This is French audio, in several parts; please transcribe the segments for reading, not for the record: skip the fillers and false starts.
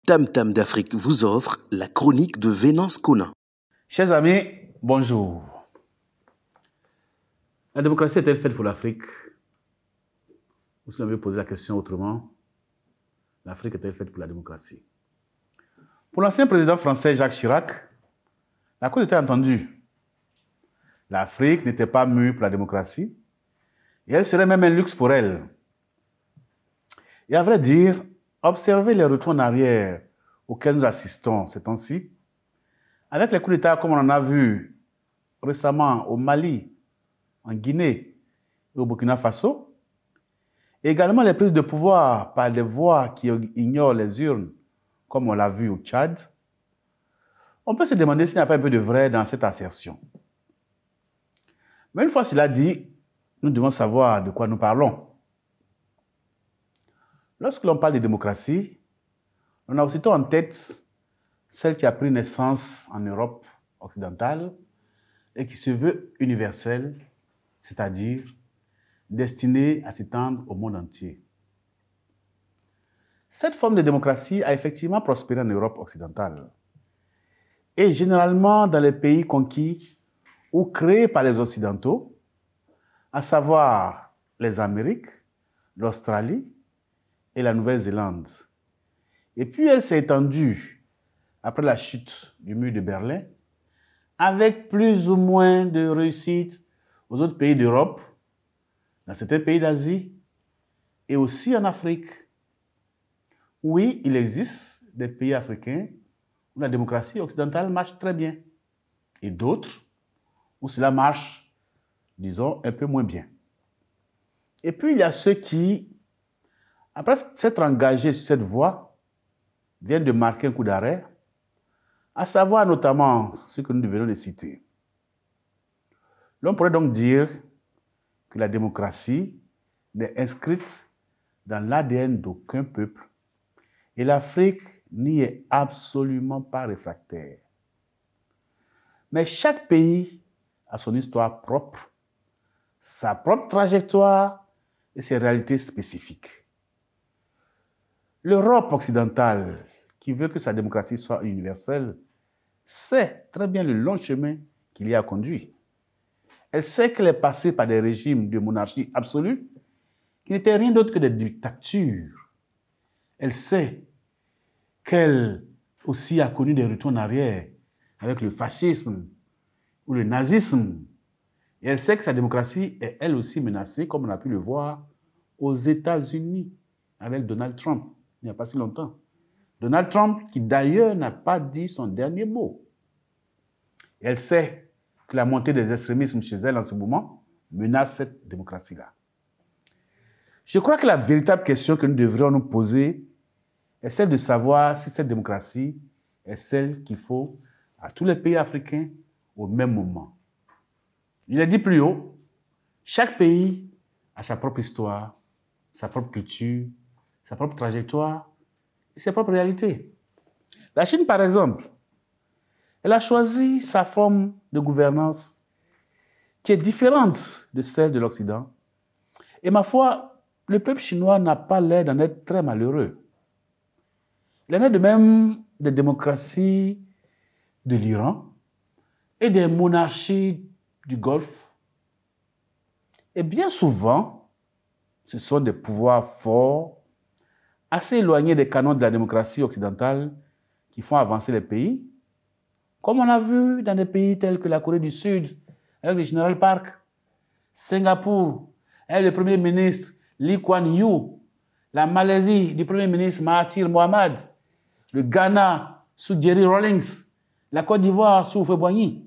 Tam Tam d'Afrique vous offre la chronique de Vénance Konin. Chers amis, bonjour. La démocratie est-elle faite pour l'Afrique? Ou si on veut poser la question autrement, l'Afrique est-elle faite pour la démocratie? Pour l'ancien président français Jacques Chirac, la cause était entendue. L'Afrique n'était pas mûre pour la démocratie et elle serait même un luxe pour elle. Et à vrai dire, observer les retours en arrière auxquels nous assistons ces temps-ci, avec les coups d'État comme on en a vu récemment au Mali, en Guinée et au Burkina Faso, et également les prises de pouvoir par des voix qui ignorent les urnes, comme on l'a vu au Tchad, on peut se demander s'il n'y a pas un peu de vrai dans cette assertion. Mais une fois cela dit, nous devons savoir de quoi nous parlons. Lorsque l'on parle de démocratie, on a aussitôt en tête celle qui a pris naissance en Europe occidentale et qui se veut universelle, c'est-à-dire destinée à s'étendre au monde entier. Cette forme de démocratie a effectivement prospéré en Europe occidentale et généralement dans les pays conquis ou créés par les Occidentaux, à savoir les Amériques, l'Australie et la Nouvelle-Zélande. Et puis elle s'est étendue après la chute du mur de Berlin, avec plus ou moins de réussite aux autres pays d'Europe, dans certains pays d'Asie et aussi en Afrique. Oui, il existe des pays africains où la démocratie occidentale marche très bien et d'autres où cela marche, disons, un peu moins bien. Et puis il y a ceux qui, après s'être engagés sur cette voie, viennent de marquer un coup d'arrêt, à savoir notamment ce que nous venons de citer. L'on pourrait donc dire que la démocratie n'est inscrite dans l'ADN d'aucun peuple et l'Afrique n'y est absolument pas réfractaire. Mais chaque pays a son histoire propre, sa propre trajectoire et ses réalités spécifiques. L'Europe occidentale, qui veut que sa démocratie soit universelle, sait très bien le long chemin qu'il y a conduit. Elle sait qu'elle est passée par des régimes de monarchie absolue qui n'étaient rien d'autre que des dictatures. Elle sait qu'elle aussi a connu des retours en arrière avec le fascisme ou le nazisme. Et elle sait que sa démocratie est elle aussi menacée, comme on a pu le voir aux États-Unis avec Donald Trump, il n'y a pas si longtemps. Donald Trump, qui d'ailleurs n'a pas dit son dernier mot. Et elle sait que la montée des extrémismes chez elle en ce moment menace cette démocratie-là. Je crois que la véritable question que nous devrions nous poser est celle de savoir si cette démocratie est celle qu'il faut à tous les pays africains au même moment. Il est dit plus haut, chaque pays a sa propre histoire, sa propre culture, sa propre trajectoire et ses propres réalités. La Chine, par exemple, elle a choisi sa forme de gouvernance qui est différente de celle de l'Occident. Et ma foi, le peuple chinois n'a pas l'air d'en être très malheureux. Il en est de même des démocraties de l'Iran et des monarchies du Golfe. Et bien souvent, ce sont des pouvoirs forts, assez éloignés des canons de la démocratie occidentale qui font avancer les pays, comme on a vu dans des pays tels que la Corée du Sud, avec le général Park, Singapour, avec le premier ministre Lee Kuan Yew, la Malaisie du premier ministre Mahathir Mohamad, le Ghana sous Jerry Rawlings, la Côte d'Ivoire sous Houphouët-Boigny.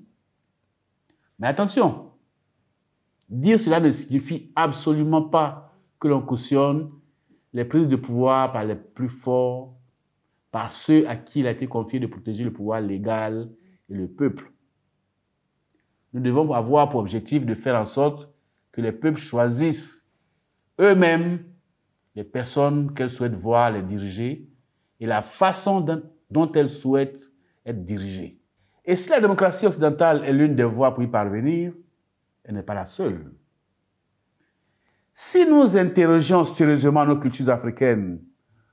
Mais attention, dire cela ne signifie absolument pas que l'on cautionne les prises de pouvoir par les plus forts, par ceux à qui il a été confié de protéger le pouvoir légal et le peuple. Nous devons avoir pour objectif de faire en sorte que les peuples choisissent eux-mêmes les personnes qu'elles souhaitent voir les diriger et la façon dont elles souhaitent être dirigées. Et si la démocratie occidentale est l'une des voies pour y parvenir, elle n'est pas la seule. Si nous interrogeons sérieusement nos cultures africaines,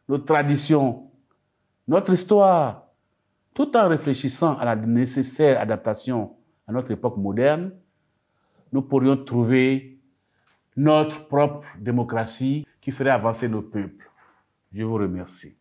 nos traditions, notre histoire, tout en réfléchissant à la nécessaire adaptation à notre époque moderne, nous pourrions trouver notre propre démocratie qui ferait avancer nos peuples. Je vous remercie.